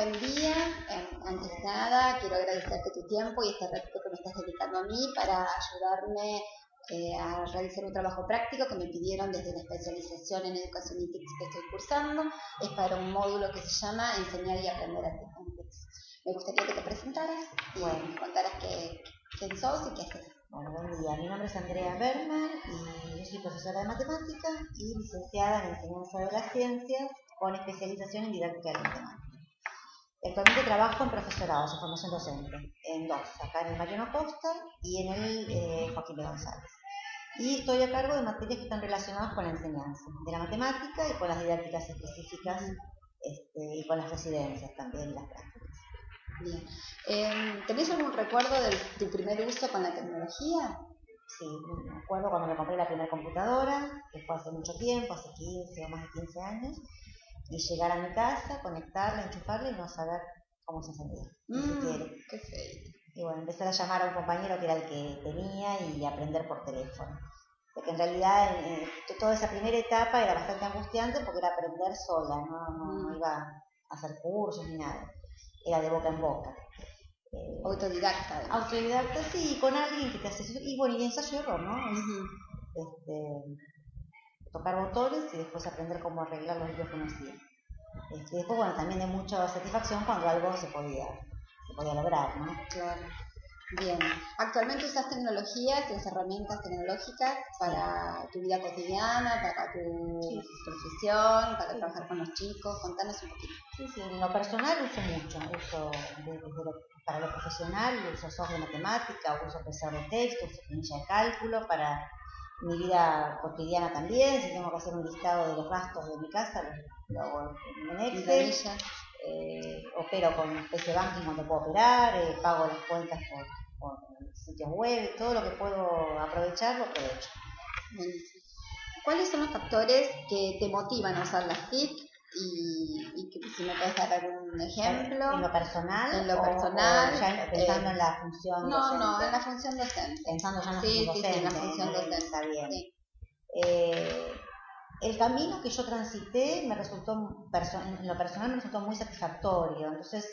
buen día. Antes de nada, quiero agradecerte tu tiempo y este ratito que me estás dedicando a mí para ayudarme a realizar un trabajo práctico que me pidieron desde la especialización en educación y TICS que estoy cursando. Es para un módulo que se llama Enseñar y Aprender a TICS. Me gustaría que te presentaras y me contaras quién sos y qué haces. Bueno, buen día. Mi nombre es Andrea Berman y yo soy profesora de matemática y licenciada en enseñanza de las ciencias con especialización en didáctica de la matemática. Actualmente trabajo en profesorado, en formación docente, en dos, acá en el Mariano Costa y en el Joaquín de González. Y estoy a cargo de materias que están relacionadas con la enseñanza de la matemática y con las didácticas específicas y con las residencias también y las prácticas. Bien. ¿Tenés algún recuerdo de tu primer uso con la tecnología? Sí, me acuerdo cuando me compré la primera computadora, que fue hace mucho tiempo, hace 15 o más de 15 años, y llegar a mi casa, conectarla, enchufarla y no saber cómo se encendía, ni siquiera. Qué feo. Y bueno, empezar a llamar a un compañero que era el que tenía y aprender por teléfono. Porque en realidad toda esa primera etapa era bastante angustiante porque era aprender sola, no iba a hacer cursos ni nada, era de boca en boca. Autodidacta. Autodidacta, sí, con alguien que te hace eso. Y bueno, y ensayo y error, ¿no? Tocar botones y después aprender cómo arreglar los líos que uno hacía. Después, bueno, también de mucha satisfacción cuando algo se podía lograr, ¿no? Claro. Bien. ¿Actualmente usas tecnologías, las herramientas tecnológicas para tu vida cotidiana, para tu profesión, para trabajar con los chicos? Contanos un poquito. Sí, en lo personal uso mucho. Para lo profesional uso software de matemática, uso procesador de texto, uso planilla de cálculo. Para mi vida cotidiana también, si tengo que hacer un listado de los gastos de mi casa, lo hago en Excel. Opero con PC Banking cuando puedo operar, pago las cuentas por sitios web, todo lo que puedo aprovechar, lo aprovecho. Buenísimo. ¿Cuáles son los factores que te motivan a usar las TIC? Y que si me puedes dar algún ejemplo. ¿En lo personal? En lo personal. O ya pensando en la función docente. No, en la función docente. Pensando ya en la función docente. Sí, en la función docente. Está bien. Sí. El camino que yo transité en lo personal me resultó muy satisfactorio. Entonces,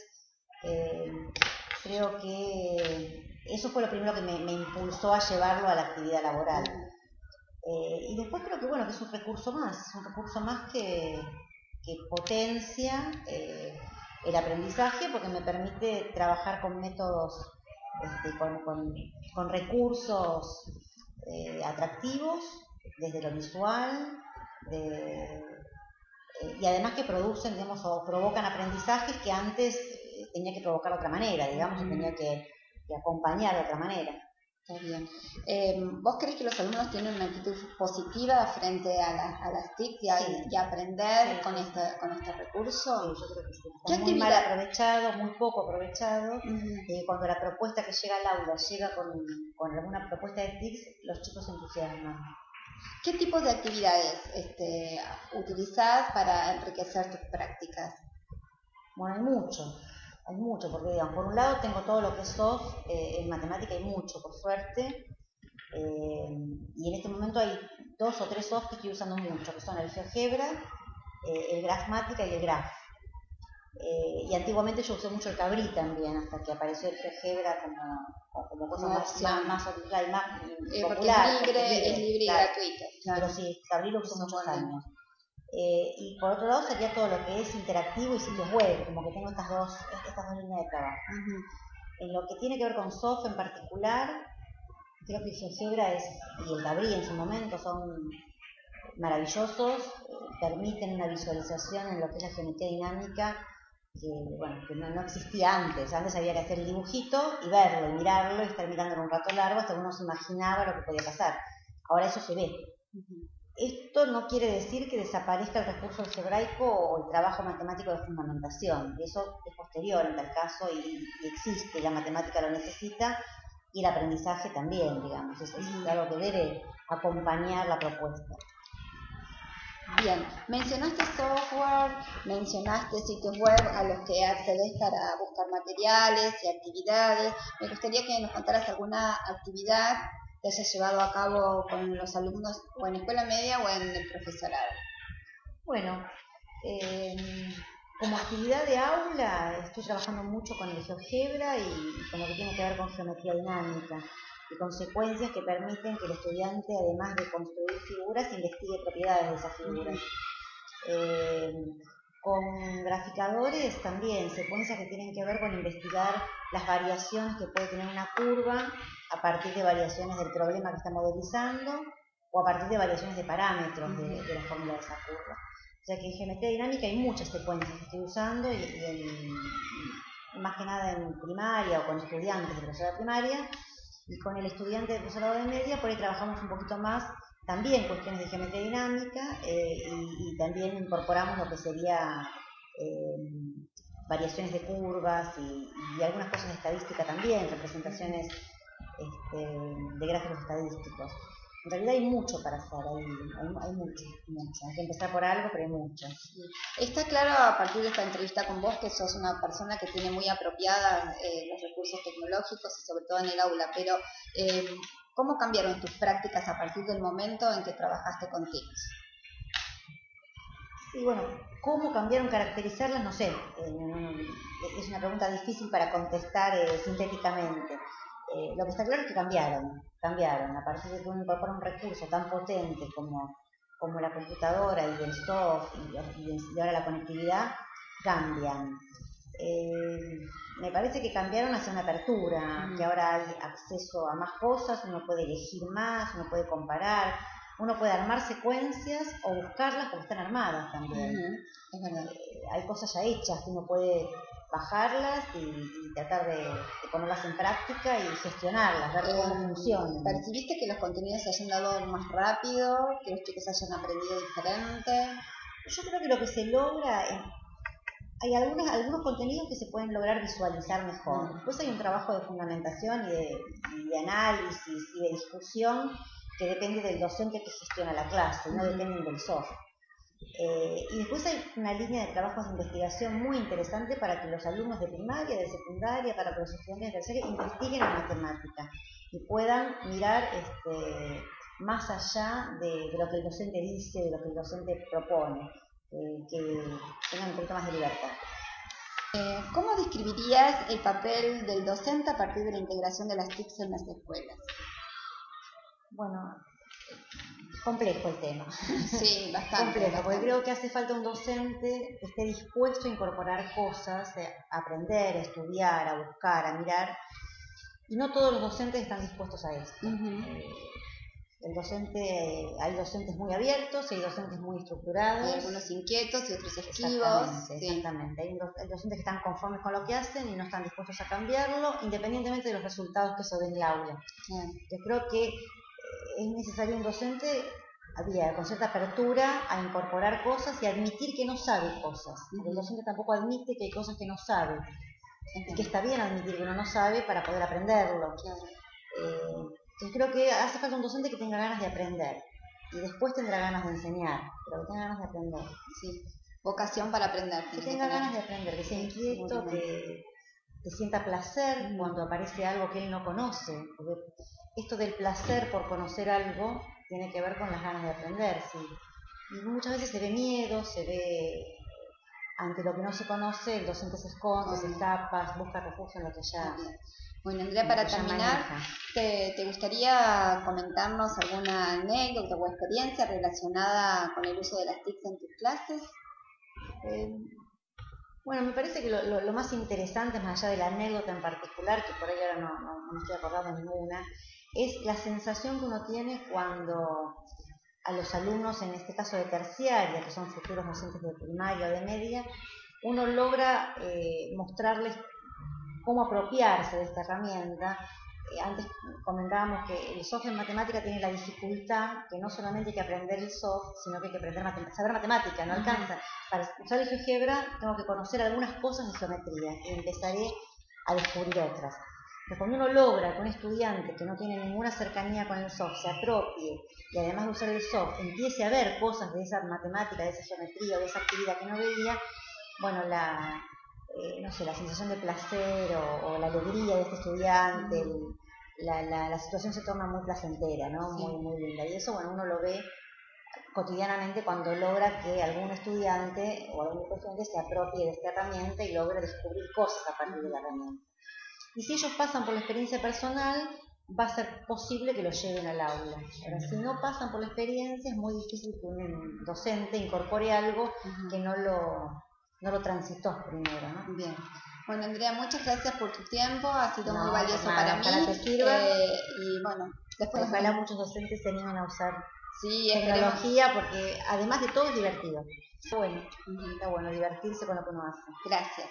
creo que eso fue lo primero que me impulsó a llevarlo a la actividad laboral. Y después creo que es un recurso más que potencia el aprendizaje, porque me permite trabajar con métodos, con recursos atractivos desde lo visual, y además que producen, digamos, o provocan aprendizajes que antes tenía que provocar de otra manera, digamos, y tenía que acompañar de otra manera. Está bien. ¿Vos crees que los alumnos tienen una actitud positiva frente a las TIC y aprender con este recurso? Sí, yo creo que sí. Está muy mal aprovechado, muy poco aprovechado. Cuando la propuesta que llega al aula llega con alguna propuesta de TIC, los chicos se entusiasman. ¿Qué tipo de actividades utilizás para enriquecer tus prácticas? Bueno, hay mucho, porque digamos, por un lado tengo todo lo que es soft, en matemática hay mucho, por suerte, y en este momento hay 2 o 3 soft que estoy usando mucho, que son el GeoGebra, el Graphmatica y el Graph. Y antiguamente yo usé mucho el Cabri también, hasta que apareció el GeoGebra como cosa más popular. Porque es libre y gratuito. Claro. Pero sí, Cabri lo usé muchos años. Y por otro lado sería todo lo que es interactivo y sitios web, como que tengo estas dos líneas de trabajo. En lo que tiene que ver con software en particular, creo que el GeoGebra y el Cabri en su momento son maravillosos, permiten una visualización en lo que es la geometría dinámica que no existía antes. Antes había que hacer el dibujito y verlo y mirarlo y estar mirándolo un rato largo hasta que uno se imaginaba lo que podía pasar. Ahora eso se ve. Esto no quiere decir que desaparezca el recurso algebraico o el trabajo matemático de fundamentación. Eso es posterior en tal caso y existe, la matemática lo necesita y el aprendizaje también, digamos. Es algo que debe acompañar la propuesta. Bien, mencionaste software, mencionaste sitios web a los que accedes para buscar materiales y actividades. Me gustaría que nos contaras alguna actividad que hayas llevado a cabo con los alumnos o en escuela media o en el profesorado. Bueno, Como actividad de aula estoy trabajando mucho con el GeoGebra y con lo que tiene que ver con geometría dinámica y consecuencias que permiten que el estudiante, además de construir figuras, investigue propiedades de esas figuras. Con graficadores también, secuencias que tienen que ver con investigar las variaciones que puede tener una curva a partir de variaciones del problema que está modelizando o a partir de variaciones de parámetros de la fórmula de esa curva. O sea que en geometría dinámica hay muchas secuencias que estoy usando y más que nada en primaria o con estudiantes de profesorado de primaria, y con el estudiante de profesorado de media por ahí trabajamos un poquito más también cuestiones de geometría dinámica y también incorporamos lo que sería variaciones de curvas y algunas cosas de estadística también, representaciones de gráficos estadísticos. En realidad hay mucho para hacer, hay mucho. Hay que empezar por algo, pero hay mucho. Está claro a partir de esta entrevista con vos que sos una persona que tiene muy apropiadas los recursos tecnológicos y sobre todo en el aula, pero ¿cómo cambiaron tus prácticas a partir del momento en que trabajaste con TICs? Y bueno, ¿cómo cambiaron? Caracterizarlas, no sé. Es una pregunta difícil para contestar sintéticamente. Lo que está claro es que cambiaron. A partir de que uno incorpora un recurso tan potente como la computadora y el soft y ahora la conectividad, cambian. Me parece que cambiaron hacia una apertura, que ahora hay acceso a más cosas, uno puede elegir más, uno puede comparar, uno puede armar secuencias o buscarlas porque están armadas también. Es verdad. Hay cosas ya hechas que uno puede bajarlas y tratar de ponerlas en práctica y gestionarlas, ver cómo funcionan. ¿Percibiste que los contenidos se hayan dado más rápido, que los chicos hayan aprendido diferente? Yo creo que lo que se logra, hay algunos contenidos que se pueden lograr visualizar mejor. Después hay un trabajo de fundamentación y de análisis y de discusión que depende del docente que gestiona la clase, no dependen del software. Y después hay una línea de trabajos de investigación muy interesante para que los alumnos de primaria, de secundaria, para que los estudiantes de terciaria investiguen en matemática y puedan mirar más allá de lo que el docente dice, de lo que el docente propone, que tengan un poquito más de libertad. ¿Cómo describirías el papel del docente a partir de la integración de las TICs en las escuelas? Bueno, complejo el tema. Sí, bastante. Complejo, porque creo que hace falta un docente que esté dispuesto a incorporar cosas, a aprender, a estudiar, a buscar, a mirar. Y no todos los docentes están dispuestos a esto. El docente, hay docentes muy abiertos, hay docentes muy estructurados. Hay algunos inquietos y otros esquivos. Exactamente. Hay docentes que están conformes con lo que hacen y no están dispuestos a cambiarlo, independientemente de los resultados que se den en el aula. Yo creo que es necesario un docente con cierta apertura a incorporar cosas y admitir que no sabe cosas. El docente tampoco admite que hay cosas que no sabe. Y que está bien admitir que uno no sabe para poder aprenderlo. Yo creo que hace falta un docente que tenga ganas de aprender y después tendrá ganas de enseñar, pero que tenga ganas de aprender. Sí, vocación para aprender. Que tenga ganas de aprender, que sea inquieto, que sienta placer cuando aparece algo que él no conoce. Porque esto del placer por conocer algo tiene que ver con las ganas de aprender, sí. Y muchas veces se ve miedo, se ve ante lo que no se conoce, el docente se esconde, se escapa, busca refugio en lo que ya. Bueno, Andrea, para terminar, ¿te gustaría comentarnos alguna anécdota o experiencia relacionada con el uso de las TICs en tus clases? Bueno, me parece que lo más interesante, más allá de la anécdota en particular, que por ahí ahora no me estoy acordando ninguna, es la sensación que uno tiene cuando a los alumnos, en este caso de terciaria, que son futuros docentes de primaria o de media, uno logra mostrarles cómo apropiarse de esta herramienta. Antes comentábamos que el soft en matemática tiene la dificultad que no solamente hay que aprender el soft, sino que hay que aprender saber matemática, no alcanza. Para usar el GeoGebra tengo que conocer algunas cosas de geometría y empezaré a descubrir otras. Pero cuando uno logra que un estudiante que no tiene ninguna cercanía con el soft se apropie y además de usar el soft empiece a ver cosas de esa matemática, de esa geometría o de esa actividad que no veía, bueno, la sensación de placer o la alegría de este estudiante, la situación se torna muy placentera, ¿no? Muy linda. Y eso, bueno, uno lo ve cotidianamente cuando logra que algún estudiante o algún estudiante se apropie de esta herramienta y logre descubrir cosas a partir de la herramienta. Y si ellos pasan por la experiencia personal, va a ser posible que lo lleven al aula. Pero si no pasan por la experiencia, es muy difícil que un docente incorpore algo que no lo transitó primero, ¿no? Bien. Bueno, Andrea, muchas gracias por tu tiempo, ha sido muy valioso para mí. Ojalá te sirva. Y bueno, después ojalá muchos docentes se animen a usar sí, tecnología, porque además de todo es divertido. Está bueno divertirse con lo que uno hace. Gracias.